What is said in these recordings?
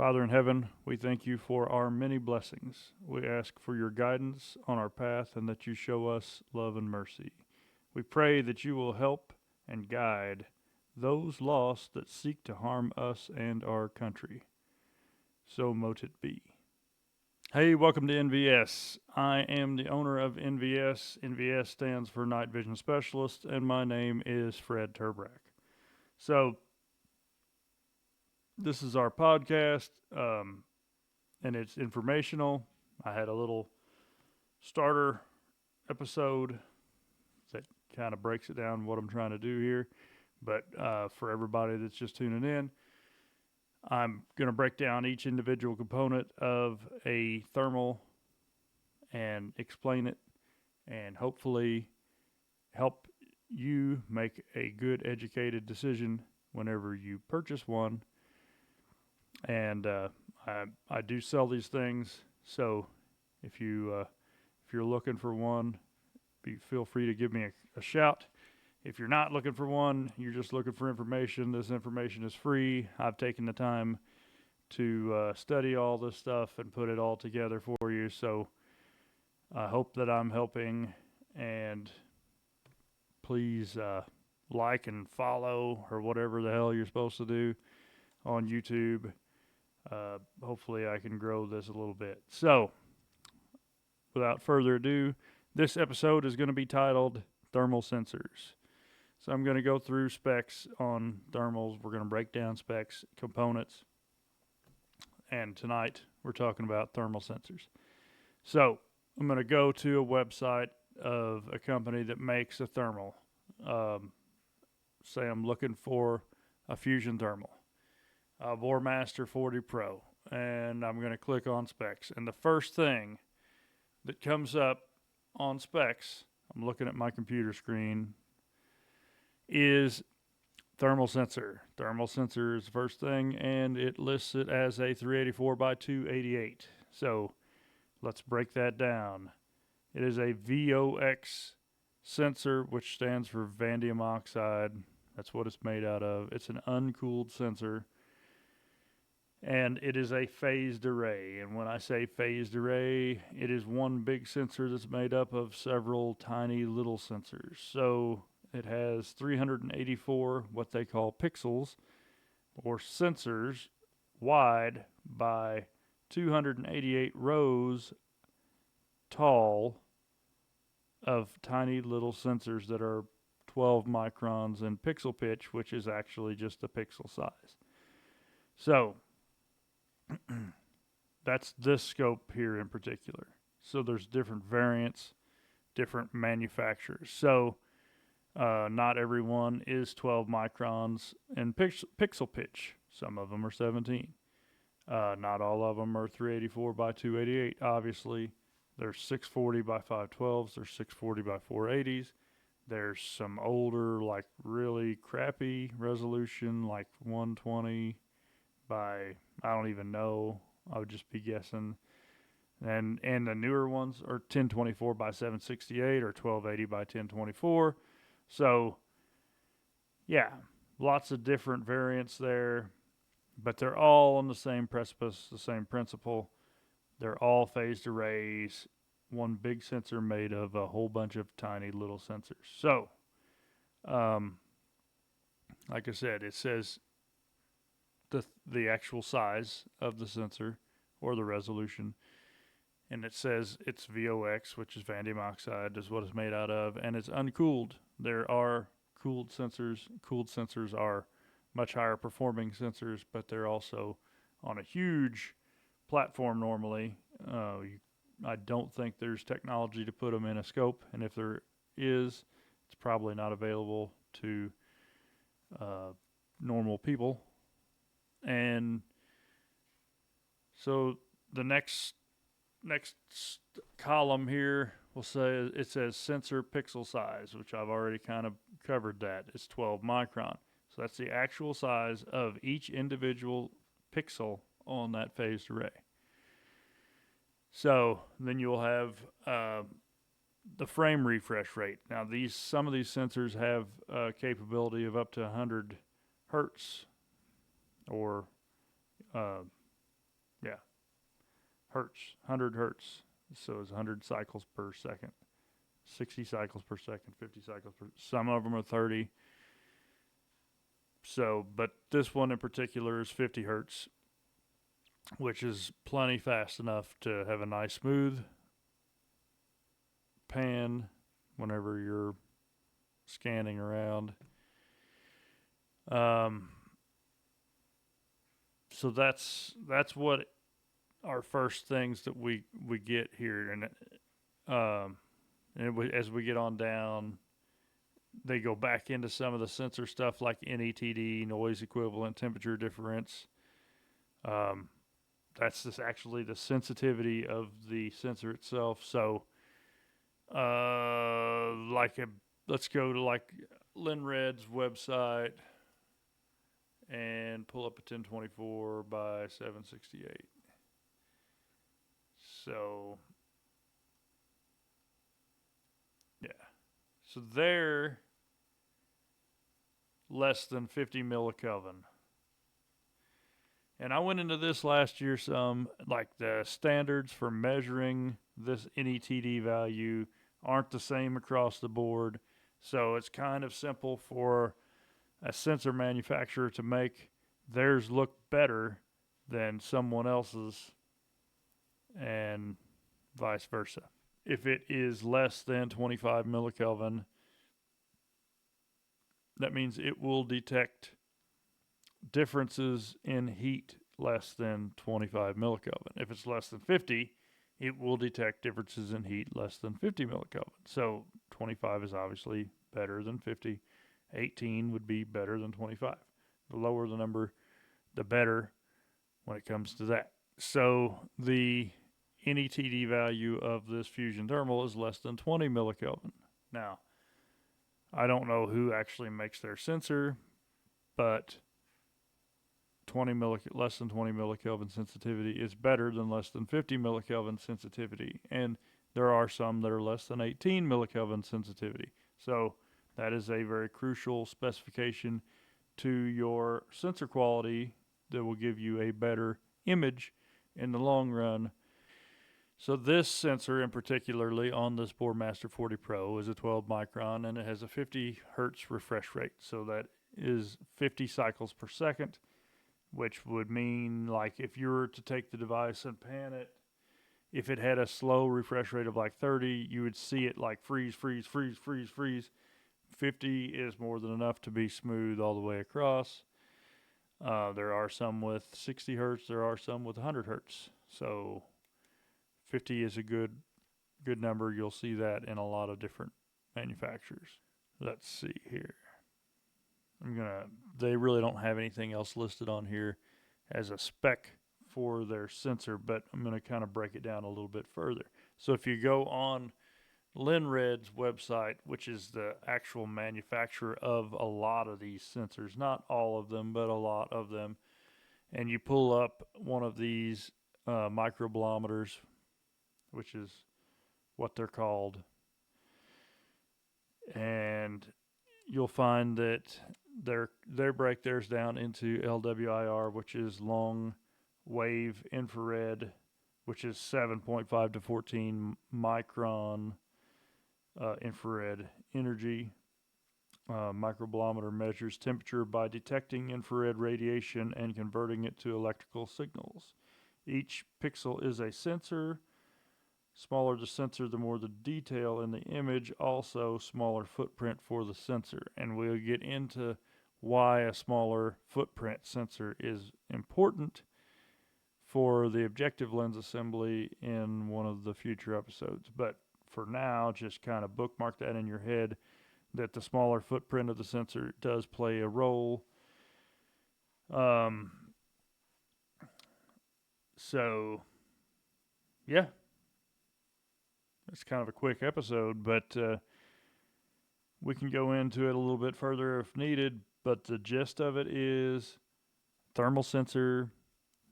Father in heaven, we thank you for our many blessings. We ask for your guidance on our path and that you show us love and mercy. We pray that you will help and guide those lost that seek to harm us and our country. So mote it be. Hey, welcome to NVS. I am the owner of NVS. NVS stands for Night Vision Specialist, and my name is Fred Turbrack. So, this is our podcast, and it's informational. I had a little starter episode that kind of breaks it down what I'm trying to do here. But for everybody that's just tuning in, I'm going to break down each individual component of a thermal and explain it and hopefully help you make a good educated decision whenever you purchase one. And I do sell these things, so if you're looking for one, feel free to give me a shout. If you're not looking for one, you're just looking for information, this information is free. I've taken the time to study all this stuff and put it all together for you, so I hope that I'm helping, and please like and follow or whatever the hell you're supposed to do on YouTube. Hopefully I can grow this a little bit. So, without further ado, this episode is going to be titled Thermal Sensors. So I'm going to go through specs on thermals. We're going to break down specs, components, and tonight we're talking about thermal sensors. So I'm going to go to a website of a company that makes a thermal. Say I'm looking for a Fusion thermal, a Vormaster 40 Pro, and I'm going to click on specs. And the first thing that comes up on specs, I'm looking at my computer screen, is thermal sensor. Thermal sensor is the first thing, and it lists it as a 384 by 288. So let's break that down. It is a VOX sensor, which stands for vanadium oxide. That's what it's made out of. It's an uncooled sensor, and it is a phased array. And when I say phased array, it is one big sensor that's made up of several tiny little sensors. So it has 384 what they call pixels or sensors wide by 288 rows tall of tiny little sensors that are 12 microns in pixel pitch, which is actually just a pixel size. So that's this scope here in particular. So there's different variants, different manufacturers. So not everyone is 12 microns in pixel pitch. Some of them are 17. Not all of them are 384 by 288. Obviously, there's 640 by 512s. There's 640 by 480s. There's some older, like really crappy resolution, like 120 by, I don't even know. I would just be guessing. And the newer ones are 1024 by 768 or 1280 by 1024. So, yeah, lots of different variants there, but they're all on the same precipice, the same principle. They're all phased arrays, one big sensor made of a whole bunch of tiny little sensors. So, like I said, it says the actual size of the sensor or the resolution, and it says it's VOX, which is vanadium oxide, is what it's made out of, and it's uncooled. There are cooled sensors. Cooled sensors are much higher performing sensors, but they're also on a huge platform normally. I don't think there's technology to put them in a scope, and if there is, it's probably not available to normal people. And so the next column here will say, it says sensor pixel size, which I've already kind of covered that. It's 12 micron. So that's the actual size of each individual pixel on that phased array. So then you'll have the frame refresh rate. Now some of these sensors have capability of up to 100 hertz or hertz, 100 hertz. So it's 100 cycles per second, 60 cycles per second, 50 cycles per. Some of them are 30. So, but this one in particular is 50 hertz, which is plenty fast enough to have a nice smooth pan whenever you're scanning around. So that's what our first things that we get here, and as we get on down, they go back into some of the sensor stuff like NETD, noise equivalent, temperature difference. That's actually the sensitivity of the sensor itself. So, let's go to like Linred's website and pull up a 1024 by 768. So, yeah. So they're less than 50 millikelvin. And I went into this last year some, like the standards for measuring this NETD value aren't the same across the board. So it's kind of simple for a sensor manufacturer to make theirs look better than someone else's and vice versa. If it is less than 25 millikelvin, that means it will detect differences in heat less than 25 millikelvin. If it's less than 50, it will detect differences in heat less than 50 millikelvin. So 25 is obviously better than 50. 18 would be better than 25. The lower the number, the better when it comes to that. So the NETD value of this fusion thermal is less than 20 millikelvin. Now, I don't know who actually makes their sensor, but less than 20 millikelvin sensitivity is better than less than 50 millikelvin sensitivity. And there are some that are less than 18 millikelvin sensitivity. So that is a very crucial specification to your sensor quality that will give you a better image in the long run. So this sensor in particularly on this Boardmaster 40 Pro is a 12 micron and it has a 50 hertz refresh rate. So that is 50 cycles per second, which would mean like if you were to take the device and pan it, if it had a slow refresh rate of like 30, you would see it like freeze, freeze, freeze, freeze, freeze. 50 is more than enough to be smooth all the way across. There are some with 60 hertz. There are some with 100 hertz. So 50 is a good number. You'll see that in a lot of different manufacturers. Let's see here. They really don't have anything else listed on here as a spec for their sensor, but I'm going to kind of break it down a little bit further. So if you go on Linred's website, which is the actual manufacturer of a lot of these sensors, not all of them, but a lot of them, and you pull up one of these microbolometers, which is what they're called, and you'll find that they break theirs down into LWIR, which is long wave infrared, which is 7.5 to 14 micron infrared energy. Microbolometer measures temperature by detecting infrared radiation and converting it to electrical signals. Each pixel is a sensor. Smaller the sensor, the more the detail in the image, also smaller footprint for the sensor. And we'll get into why a smaller footprint sensor is important for the objective lens assembly in one of the future episodes. But for now, just kind of bookmark that in your head that the smaller footprint of the sensor does play a role. So, yeah. It's kind of a quick episode, but we can go into it a little bit further if needed. But the gist of it is thermal sensor.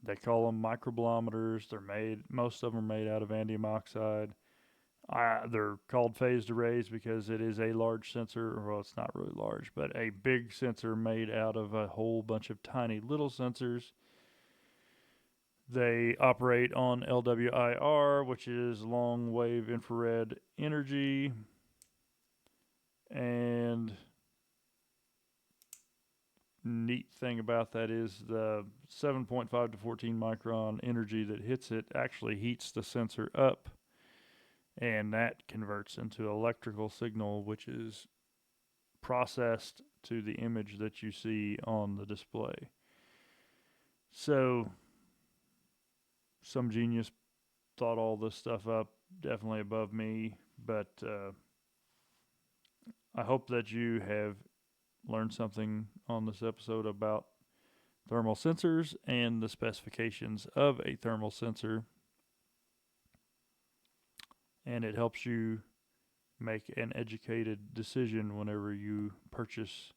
They call them microbolometers. Most of them are made out of andium oxide. They're called phased arrays because it is a large sensor. Well, it's not really large, but a big sensor made out of a whole bunch of tiny little sensors They operate on LWIR, which is long wave infrared energy. And neat thing about that is the 7.5 to 14 micron energy that hits it actually heats the sensor up, and that converts into electrical signal, which is processed to the image that you see on the display. So some genius thought all this stuff up, definitely above me, but I hope that you have learned something on this episode about thermal sensors and the specifications of a thermal sensor, and it helps you make an educated decision whenever you purchase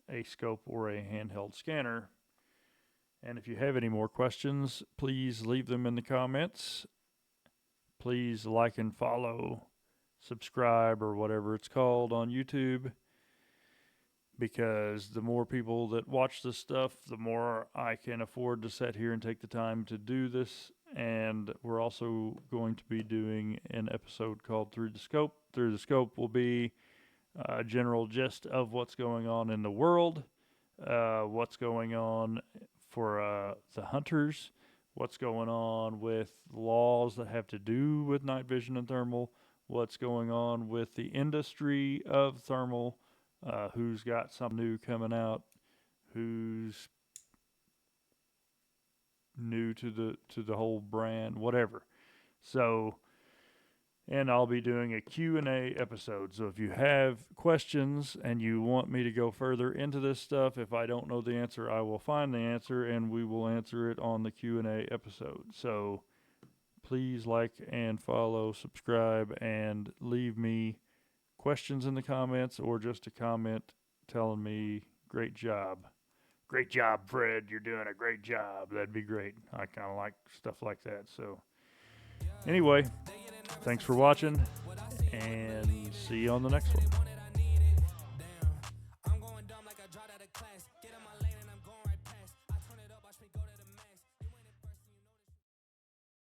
a scope or a handheld scanner. And if you have any more questions, please leave them in the comments. Please like and follow, subscribe, or whatever it's called on YouTube, because the more people that watch this stuff, the more I can afford to sit here and take the time to do this. And we're also going to be doing an episode called Through the Scope. Through the Scope will be a general gist of what's going on in the world, what's going on for the hunters, what's going on with laws that have to do with night vision and thermal, what's going on with the industry of thermal, who's got something new coming out, who's new to the whole brand, whatever. So, and I'll be doing a Q&A episode. So if you have questions and you want me to go further into this stuff, if I don't know the answer, I will find the answer and we will answer it on the Q&A episode. So please like and follow, subscribe, and leave me questions in the comments, or just a comment telling me, great job. Great job, Fred. You're doing a great job. That'd be great. I kind of like stuff like that. So anyway, thanks for watching, and see you on the next one.